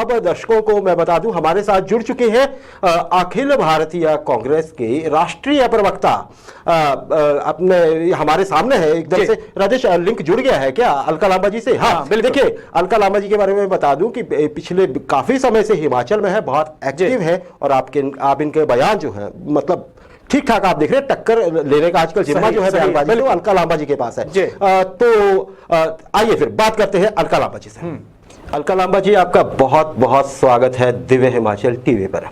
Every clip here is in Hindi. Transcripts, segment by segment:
अब दर्शकों को मैं बता दूं, हमारे साथ जुड़ चुके हैं अखिल भारतीय कांग्रेस के राष्ट्रीय प्रवक्ता, अपने हमारे सामने है एकदम से। राजेश, लिंक जुड़ गया है क्या अलका लांबा जी से? हाँ, देखिए, अलका लांबा जी के बारे में बता दूं कि पिछले काफी समय से हिमाचल में है, बहुत एक्टिव है, और आप इनके बयान जो है मतलब ठीक ठाक आप देख रहे हैं, टक्कर लेने का आजकल जिम्मा जो है बयानबाजी तो अलका लांबा जी के पास है। आइए फिर बात करते हैं अलका लांबा जी से। अलका लांबा जी, आपका बहुत बहुत स्वागत है दिव्य हिमाचल टीवी पर।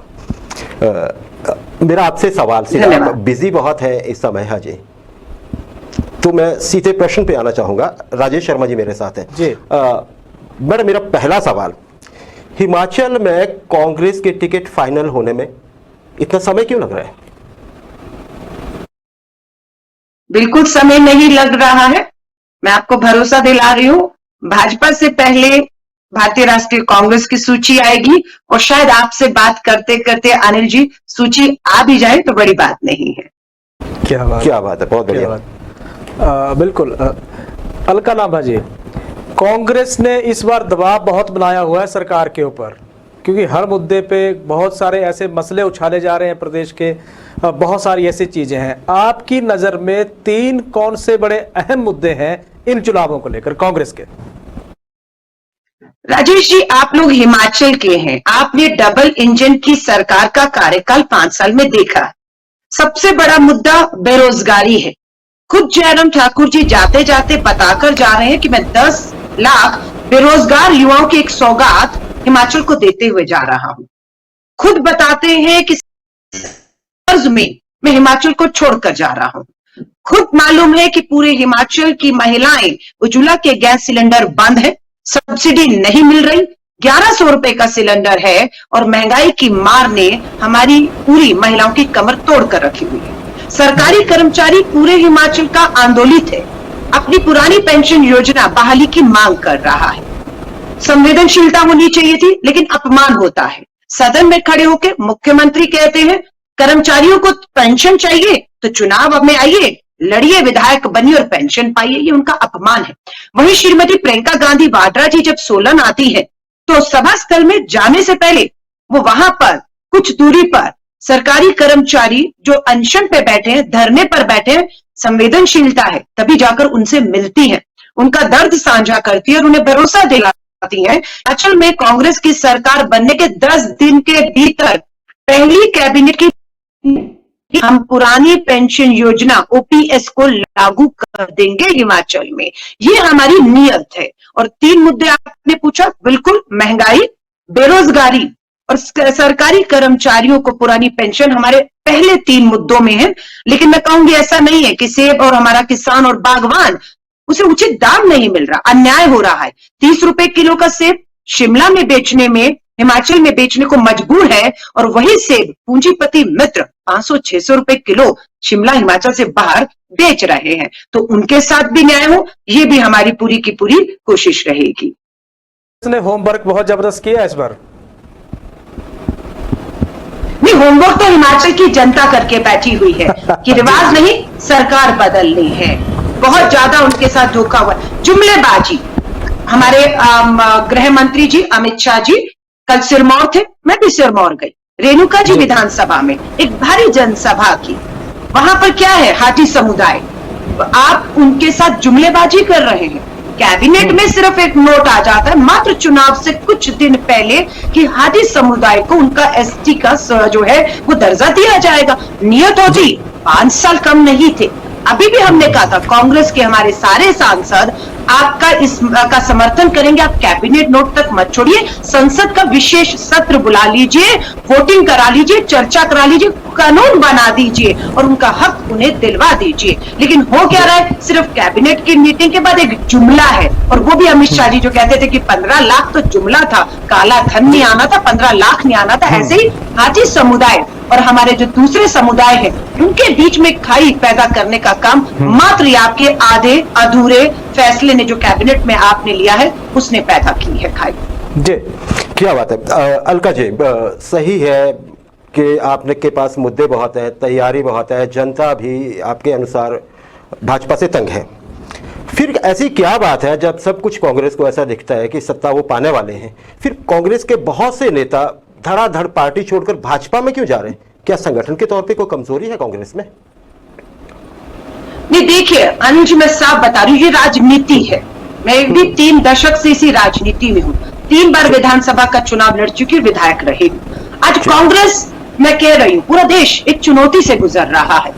मेरा आपसे सवाल, सीधा, बिजी बहुत है इस समय। हाँ जी, तो मैं सीधे प्रश्न पे आना चाहूंगा। राजेश शर्मा जी मेरे साथ हैं। मैडम, मेरा पहला सवाल, हिमाचल में कांग्रेस के टिकट फाइनल होने में इतना समय क्यों लग रहा है? बिल्कुल समय नहीं लग रहा है। मैं आपको भरोसा दिला रही हूं, भाजपा से पहले भारतीय राष्ट्रीय कांग्रेस की सूची आएगी, और शायद आपसे बात करते करते अनिल जी सूची आ भी जाए तो बड़ी बात नहीं है। क्या बात है, बहुत बढ़िया। बिल्कुल अलका लांबा जी, कांग्रेस ने इस बार दबाव बहुत बनाया हुआ है सरकार के ऊपर, क्योंकि हर मुद्दे पे बहुत सारे ऐसे मसले उछाले जा रहे हैं प्रदेश के, बहुत सारी ऐसी चीजें हैं। आपकी नजर में 3 कौन से बड़े अहम मुद्दे हैं इन चुनावों को लेकर कांग्रेस के? राजेश जी, आप लोग हिमाचल के हैं, आपने डबल इंजन की सरकार का कार्यकाल 5 साल में देखा। सबसे बड़ा मुद्दा बेरोजगारी है। खुद जयराम ठाकुर जी जाते जाते बताकर जा रहे हैं कि मैं 10 लाख बेरोजगार युवाओं की एक सौगात हिमाचल को देते हुए जा रहा हूं। खुद बताते हैं कि कर्ज में मैं हिमाचल को छोड़कर जा रहा हूं। खुद मालूम है कि पूरे हिमाचल की महिलाएं, उज्ज्वला के गैस सिलेंडर बंद है, सब्सिडी नहीं मिल रही, 1100 रुपए का सिलेंडर है, और महंगाई की मार ने हमारी पूरी महिलाओं की कमर तोड़कर रखी हुई है। सरकारी कर्मचारी पूरे हिमाचल का आंदोलित है, अपनी पुरानी पेंशन योजना बहाली की मांग कर रहा है। संवेदनशीलता होनी चाहिए थी, लेकिन अपमान होता है। सदन में खड़े होकर मुख्यमंत्री कहते हैं कर्मचारियों को पेंशन चाहिए तो चुनाव में आइए, लड़िए, विधायक बनिए और पेंशन पाइए, ये उनका अपमान है। वहीं श्रीमती प्रियंका गांधी वाड्रा जी जब सोलन आती है तो सभा स्थल में जाने से पहले वो वहां पर कुछ दूरी पर सरकारी कर्मचारी जो अनशन पे बैठे हैं, धरने पर बैठे हैं, संवेदनशीलता है तभी जाकर उनसे मिलती है, उनका दर्द साझा करती है और उन्हें भरोसा दिलाती है। असल में कांग्रेस की सरकार बनने के 10 दिन के भीतर पहली कैबिनेट की हम पुरानी पेंशन योजना ओपीएस को लागू कर देंगे हिमाचल में, ये हमारी नीयत है। और 3 मुद्दे आपने पूछा, बिल्कुल, महंगाई, बेरोजगारी और सरकारी कर्मचारियों को पुरानी पेंशन हमारे पहले 3 मुद्दों में है। लेकिन मैं कहूंगी ऐसा नहीं है कि सेब और हमारा किसान और बागवान, उसे उचित दाम नहीं मिल रहा, अन्याय हो रहा है। 30 रुपए किलो का सेब शिमला में बेचने में, हिमाचल में बेचने को मजबूर है, और वही सेब पूंजीपति मित्र 500-600 रुपए किलो शिमला हिमाचल से बाहर बेच रहे हैं। तो उनके साथ भी न्याय हो, ये भी हमारी पूरी की पूरी कोशिश रहेगी। इसने होमवर्क बहुत जबरदस्त किया इस बार। नहीं, होमवर्क तो हिमाचल की जनता करके बैठी हुई है कि रिवाज नहीं, सरकार बदलनी है। बहुत ज्यादा उनके साथ धोखा हुआ। जुमलेबाजी, हमारे गृह मंत्री जी अमित शाह जी कल सिरमौर थे, मैं भी सिरमौर गई, रेणुका जी विधानसभा में एक भारी जनसभा की। वहां पर क्या है, हाटी समुदाय, आप उनके साथ जुमलेबाजी कर रहे हैं। कैबिनेट में सिर्फ एक नोट आ जाता है मात्र चुनाव से कुछ दिन पहले कि हाटी समुदाय को उनका एसटी का जो है वो दर्जा दिया जाएगा। नियत होती 5 साल कम नहीं थे। अभी भी हमने कहा था कांग्रेस के हमारे सारे सांसद आपका इसका समर्थन करेंगे, आप कैबिनेट नोट तक मत छोड़िए, संसद का विशेष सत्र बुला लीजिए, वोटिंग करा लीजिए, चर्चा करा लीजिए, कानून बना दीजिए और उनका हक उन्हें दिलवा दीजिए। लेकिन हो क्या रहा है, सिर्फ कैबिनेट की मीटिंग के बाद एक जुमला है, और वो भी अमित शाह जी जो कहते थे कि 15 लाख तो जुमला था, काला धन नहीं आना था, 15 लाख नहीं आना था। ऐसे ही हाटी समुदाय और हमारे जो दूसरे समुदाय हैं उनके बीच में खाई पैदा करने का काम मात्र आपके आधे अधूरे फैसले ने जो कैबिनेट में आपने लिया है उसने पैदा की है खाई। जी, क्या बात है अलका जी, सही है कि आपने के पास मुद्दे बहुत हैं, तैयारी बहुत है, जनता भी आपके अनुसार भाजपा से तंग है। फिर ऐसी क्या बात है जब सब कुछ कांग्रेस को ऐसा दिखता है कि सत्ता वो पाने वाले हैं, फिर कांग्रेस के बहुत से नेता धड़ाधड़ पार्टी छोड़कर भाजपा में क्यों जा रहे हैं? क्या संगठन के तौर पे कोई कमजोरी है कांग्रेस में? नहीं, देखिए अनुज, मैं साफ बता रही हूँ, ये राजनीति है। मैं भी 3 दशक से इसी राजनीति में हूँ। 3 बार विधानसभा का चुनाव लड़ चुकी, विधायक रही हूँ। आज कांग्रेस, मैं कह रही हूँ, पूरा देश एक चुनौती से गुजर रहा है।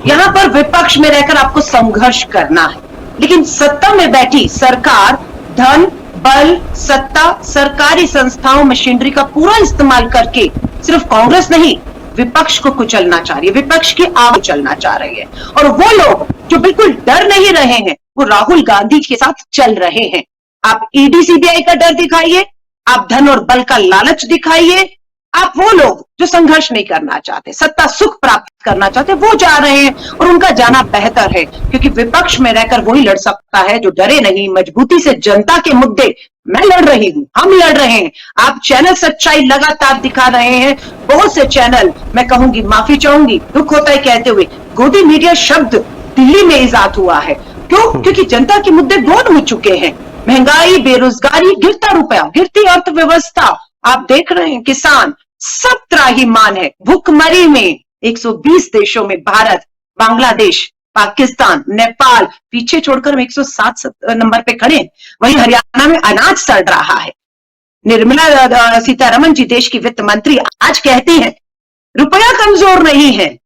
यहाँ पर विपक्ष में रहकर आपको संघर्ष करना है, लेकिन सत्ता में बैठी सरकार धन, बल, सत्ता, सरकारी संस्थाओं, मशीनरी का पूरा इस्तेमाल करके सिर्फ कांग्रेस नहीं, विपक्ष को कुचलना चाह रही है, विपक्ष की आग कुचलना चाह रही है। और वो लोग जो बिल्कुल डर नहीं रहे हैं, वो राहुल गांधी के साथ चल रहे हैं। आप ईडी सीबीआई का डर दिखाइए, आप धन और बल का लालच दिखाइए, आप वो लोग जो संघर्ष नहीं करना चाहते, सत्ता सुख प्राप्त करना चाहते, वो जा रहे हैं और उनका जाना बेहतर है, क्योंकि विपक्ष में रहकर वही लड़ सकता है जो डरे नहीं, मजबूती से जनता के मुद्दे। मैं लड़ रही हूं, हम लड़ रहे हैं। आप चैनल सच्चाई लगातार दिखा रहे हैं, बहुत से चैनल, मैं कहूंगी, माफी चाहूंगी, दुख होता है कहते हुए, गोदी मीडिया शब्द दिल्ली में इजाद हुआ है। क्यों? क्योंकि जनता के मुद्दे गौन हो चुके हैं। महंगाई, बेरोजगारी, गिरता रुपया, गिरती अर्थव्यवस्था, आप देख रहे हैं, किसान, सब त्राहिमाम है, भूखमरी में। 120 देशों में भारत, बांग्लादेश, पाकिस्तान, नेपाल पीछे छोड़कर 107 नंबर पे खड़े हैं। वहीं हरियाणा में अनाज सड़ रहा है। निर्मला सीतारमण जी, देश की वित्त मंत्री, आज कहती हैं रुपया कमजोर नहीं है,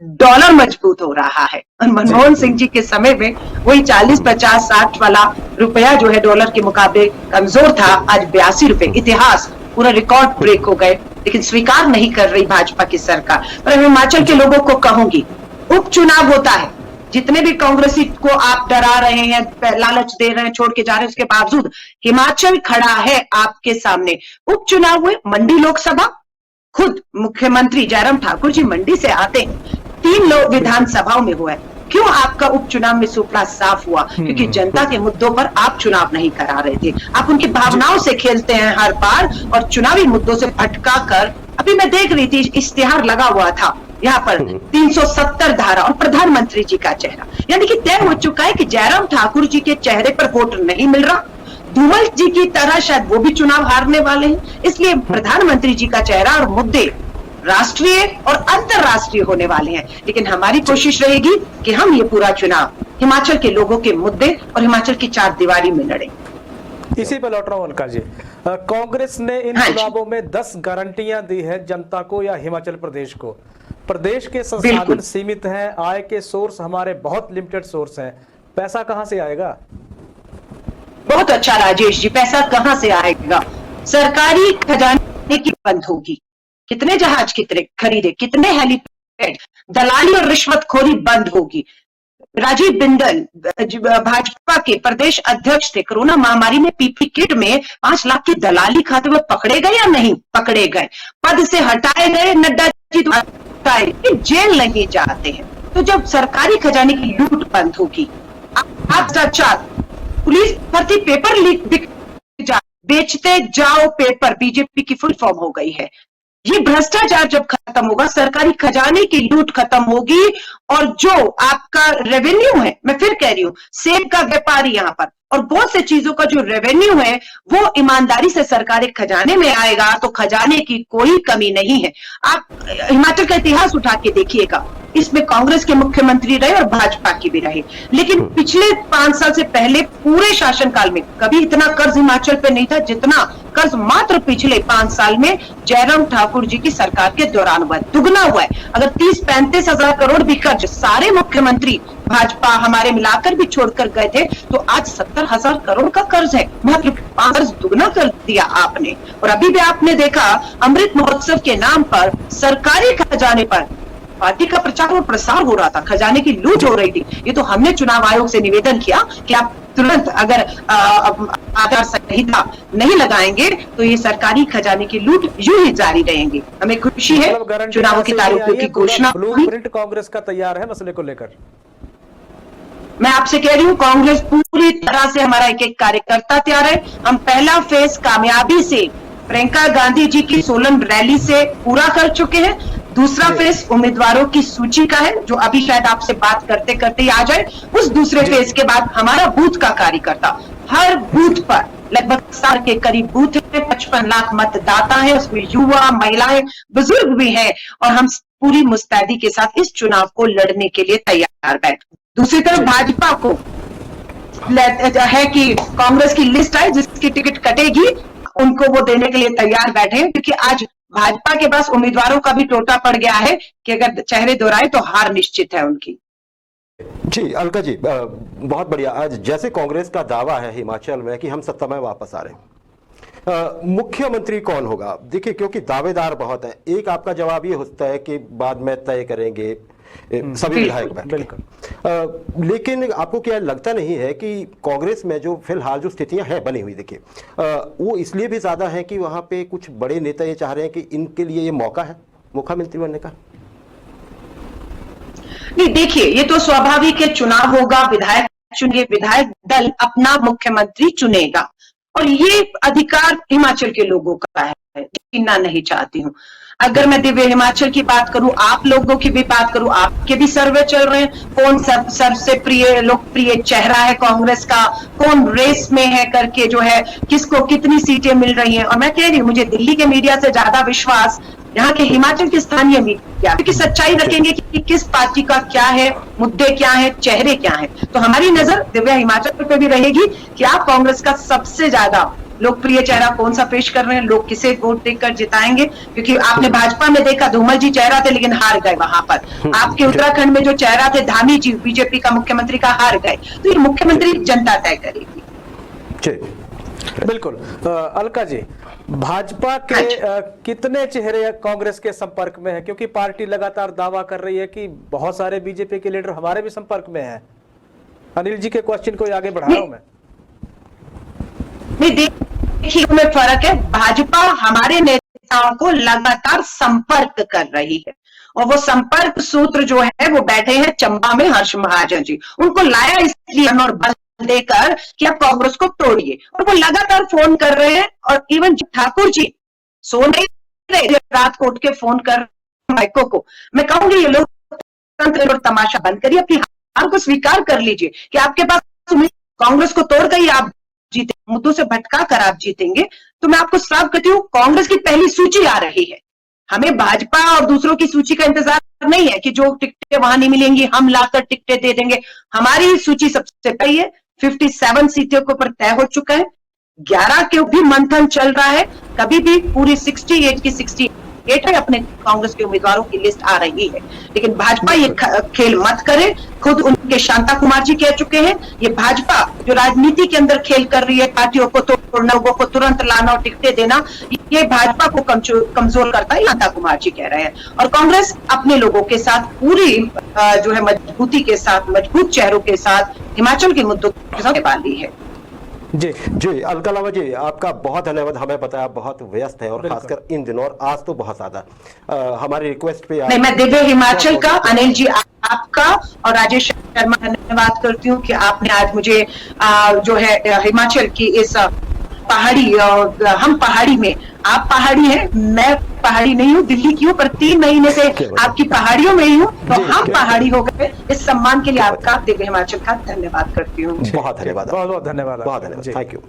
डॉलर मजबूत हो रहा है। और मनमोहन सिंह जी के समय में वही 40, 50, 60 वाला रुपया जो है डॉलर के मुकाबले कमजोर था, आज 82 रुपए। इतिहास पूरा रिकॉर्ड ब्रेक हो गए, लेकिन स्वीकार नहीं कर रही भाजपा की सरकार। पर हिमाचल के लोगों को कहूंगी, उपचुनाव होता है, जितने भी कांग्रेसी को आप डरा रहे हैं, लालच दे रहे हैं, छोड़ के जा रहे हैं, उसके बावजूद हिमाचल खड़ा है आपके सामने। उपचुनाव हुए, मंडी लोकसभा, खुद मुख्यमंत्री जयराम ठाकुर जी मंडी से आते हैं, 3 लोग विधानसभाओं में हुआ है। क्यों आपका उपचुनाव में सुपड़ा साफ हुआ? क्योंकि जनता के मुद्दों पर आप चुनाव नहीं करा रहे थे, आप उनकी भावनाओं से खेलते हैं हर बार, और चुनावी मुद्दों से भटका कर। अभी मैं देख रही थी, इश्तिहार लगा हुआ था यहाँ पर, 370 धारा और प्रधानमंत्री जी का चेहरा, यानी कि तय हो चुका है कि जयराम ठाकुर जी के चेहरे पर वोट नहीं मिल रहा। धूमल जी की तरह शायद वो भी चुनाव हारने वाले हैं, इसलिए प्रधानमंत्री जी का चेहरा और मुद्दे राष्ट्रीय और अंतरराष्ट्रीय होने वाले हैं। लेकिन हमारी कोशिश रहेगी कि हम ये पूरा चुनाव हिमाचल के लोगों के मुद्दे और हिमाचल की 4 दीवारी में लड़ें। इसी पे लौट रहा हूं अलका जी, कांग्रेस ने इन चुनावों में 10 गारंटियां दी है जनता को या हिमाचल प्रदेश को। प्रदेश के संसाधन सीमित हैं, आय के सोर्स हमारे बहुत लिमिटेड सोर्स हैं, पैसा कहां से आएगा? बहुत अच्छा राजेश जी, पैसा कहां से आएगा? सरकारी खजाने की बंद होगी। कितने जहाज कितने खरीदे, कितने हेलीपैड, दलाली और रिश्वतखोरी बंद होगी। राजीव बिंदल भाजपा के प्रदेश अध्यक्ष थे, कोरोना महामारी में पीपी किट में 5 लाख की दलाली खाते हुए पकड़े गए या नहीं पकड़े गए? पद से हटाए गए, नड्डा जी हटाए, जेल नहीं जाते हैं। तो जब सरकारी खजाने की लूट बंद होगी, भ्रष्टाचार, पुलिस भर्ती पेपर लीक बेचते जाओ पेपर, बीजेपी की फुल फॉर्म हो गई है। ये भ्रष्टाचार जब खत्म होगा, सरकारी खजाने की लूट खत्म होगी, और जो आपका रेवेन्यू है, मैं फिर कह रही हूं, सेब का व्यापारी यहाँ पर और बहुत से चीजों का जो रेवेन्यू है वो ईमानदारी से सरकारी खजाने में आएगा, तो खजाने की कोई कमी नहीं है। आप हिमाचल का इतिहास उठा के देखिएगा, इसमें कांग्रेस के मुख्यमंत्री रहे और भाजपा की भी रहे, लेकिन पिछले 5 साल से पहले पूरे शासनकाल में कभी इतना कर्ज हिमाचल पे नहीं था जितना कर्ज मात्र पिछले 5 साल में जयराम ठाकुर जी की सरकार के दौरान हुआ है, दुगना हुआ है। अगर 30-35 हजार करोड़ भी कर्ज सारे मुख्यमंत्री भाजपा हमारे मिलाकर भी छोड़कर गए थे, तो आज 70,000 करोड़ का कर्ज है, मात्र 5 दुगना कर दिया आपने। और अभी भी आपने देखा, अमृत महोत्सव के नाम पर सरकारी खजाने पर पार्टी का प्रचार और प्रसार हो रहा था, खजाने की लूट हो रही थी। ये तो हमने चुनाव आयोग से निवेदन किया कि आप तुरंत अगर आचार संहिता नहीं लगाएंगे तो ये सरकारी खजाने की लूट यूं ही जारी रहेंगी। हमें खुशी है, चुनावों की तारीखों की घोषणा हुई। ब्लूप्रिंट कांग्रेस का तैयार है मसले को लेकर। मैं आपसे कह रही हूँ, कांग्रेस पूरी तरह से, हमारा एक एक कार्यकर्ता तैयार है। हम पहला फेज कामयाबी से प्रियंका गांधी जी की सोलन रैली से पूरा कर चुके हैं। दूसरा फेज उम्मीदवारों की सूची का है, जो अभी शायद आपसे बात करते करते ही आ जाए। उस दूसरे फेज के बाद हमारा बूथ का कार्यकर्ता, हर बूथ पर लगभग 60 के करीब बूथ है, 55 लाख मतदाता है, उसमें युवा, महिलाएं, बुजुर्ग भी हैं, और हम पूरी मुस्तैदी के साथ इस चुनाव को लड़ने के लिए तैयार बैठे। दूसरी तरफ भाजपा को है कि कांग्रेस की लिस्ट आई, जिसकी टिकट कटेगी उनको वो देने के लिए तैयार बैठे हैं, क्योंकि आज भाजपा के पास उम्मीदवारों का भी टोटा पड़ गया है कि अगर चेहरे दोहराए तो हार निश्चित है उनकी। जी अलका जी, बहुत बढ़िया। आज जैसे कांग्रेस का दावा है हिमाचल में कि हम सत्ता में वापस आ रहे हैं, मुख्यमंत्री कौन होगा? देखिए, क्योंकि दावेदार बहुत है। एक आपका जवाब ये होता है कि बाद में तय करेंगे सभी विधायक बैठ। लेकिन आपको क्या लगता नहीं है कि कांग्रेस में जो फिलहाल जो स्थितियां हैं बनी हुई, देखिए वो इसलिए भी ज्यादा है कि वहां पे कुछ बड़े नेता ये चाह रहे हैं कि इनके लिए ये मौका है मुख्यमंत्री बनने का? नहीं, देखिए, ये तो स्वाभाविक है, चुनाव होगा, विधायक चुनेंगे, विधायक दल अपना मुख्यमंत्री चुनेगा, और ये अधिकार हिमाचल के लोगों का है, छीनना नहीं चाहती हूँ। अगर मैं दिव्य हिमाचल की बात करूं, आप लोगों की भी बात करूं, आपके भी सर्वे चल रहे हैं, कौन सबसे प्रिय लोकप्रिय चेहरा है कांग्रेस का, कौन रेस में है करके जो है, किसको कितनी सीटें मिल रही हैं। और मैं कह रही हूं, मुझे दिल्ली के मीडिया से ज्यादा विश्वास यहाँ के हिमाचल के स्थानीय मीडिया, क्योंकि सच्चाई रखेंगे कि किस पार्टी का क्या है, मुद्दे क्या है, चेहरे क्या है। तो हमारी नजर दिव्य हिमाचल पे भी रहेगी कि आप कांग्रेस का सबसे ज्यादा लोकप्रिय चेहरा कौन सा पेश कर रहे हैं, लोग किसे वोट देकर जिताएंगे। क्योंकि आपने भाजपा में देखा, धूमल जी चेहरा थे लेकिन हार गए वहां पर। आपके उत्तराखंड में जो चेहरा थे धामी जी, बीजेपी का मुख्यमंत्री का, हार गए। तो ये मुख्यमंत्री जनता तय करेगी। बिल्कुल। अलका जी, भाजपा के कितने चेहरे कांग्रेस के संपर्क में है? क्योंकि पार्टी लगातार दावा कर रही है कि बहुत सारे बीजेपी के लीडर हमारे भी संपर्क में हैं। अनिल जी के क्वेश्चन को आगे बढ़ा रहा हूं मैं। नहीं, देखिए में फर्क है। भाजपा हमारे नेताओं को लगातार संपर्क कर रही है, और वो संपर्क सूत्र जो है वो बैठे हैं चंबा में हर्ष महाजन जी। उनको लाया इसलिए और बल देकर कि आप कांग्रेस को तोड़िए, और वो लगातार फोन कर रहे हैं। और इवन ठाकुर जी सो नहीं रहे, रात को उठ के फोन कर माइको को। मैं कहूंगी ये लोग तंत्र और तमाशा बंद करिए, अपनी हार को स्वीकार कर लीजिए कि आपके पास कांग्रेस को तोड़ कर आप जीते, मुद्दों से भटका कर आप जीतेंगे। तो मैं आपको श्राप करती हूँ, कांग्रेस की पहली सूची आ रही है। हमें भाजपा और दूसरों की सूची का इंतजार नहीं है कि जो टिकटें वहां नहीं मिलेंगी हम लाकर टिकटें दे देंगे। हमारी सूची सबसे पहले है, 57 सीटों के ऊपर तय हो चुका है, 11 के भी मंथन चल रहा है। कभी भी पूरी 68 की 68 है, अपने कांग्रेस के उम्मीदवारों की लिस्ट आ रही है। लेकिन भाजपा ये खेल मत करे। खुद उनके शांता कुमार जी कह चुके हैं, ये भाजपा जो राजनीति के अंदर खेल कर रही है, पार्टियों को तोड़ना, लोगों को तुरंत लाना और टिकटें देना, ये भाजपा को कमजोर करता है, शांता कुमार जी कह रहे हैं। और कांग्रेस अपने लोगों के साथ पूरी जो है मजबूती के साथ, मजबूत चेहरों के साथ हिमाचल के मुद्दों के साथ वाली है। जी जी अलका लावा जी, आपका बहुत धन्यवाद। हमें पता है आप बहुत व्यस्त है, और खासकर इन दिनों, और आज तो बहुत ज्यादा हमारी रिक्वेस्ट पे नहीं, मैं दिव्य हिमाचल का, अनिल जी आपका और राजेश शर्मा धन्यवाद करती हूँ कि आपने आज मुझे जो है हिमाचल की इस पहाड़ी, और हम पहाड़ी में, आप पहाड़ी हैं, मैं पहाड़ी नहीं हूँ, दिल्ली की हूँ, पर 3 महीने से आपकी पहाड़ियों में ही हूँ, तो हम पहाड़ी हो गए। इस सम्मान के लिए आपका दिव्य हिमाचल का धन्यवाद करती हूँ। बहुत धन्यवाद, बहुत बहुत धन्यवाद, बहुत धन्यवाद, थैंक यू।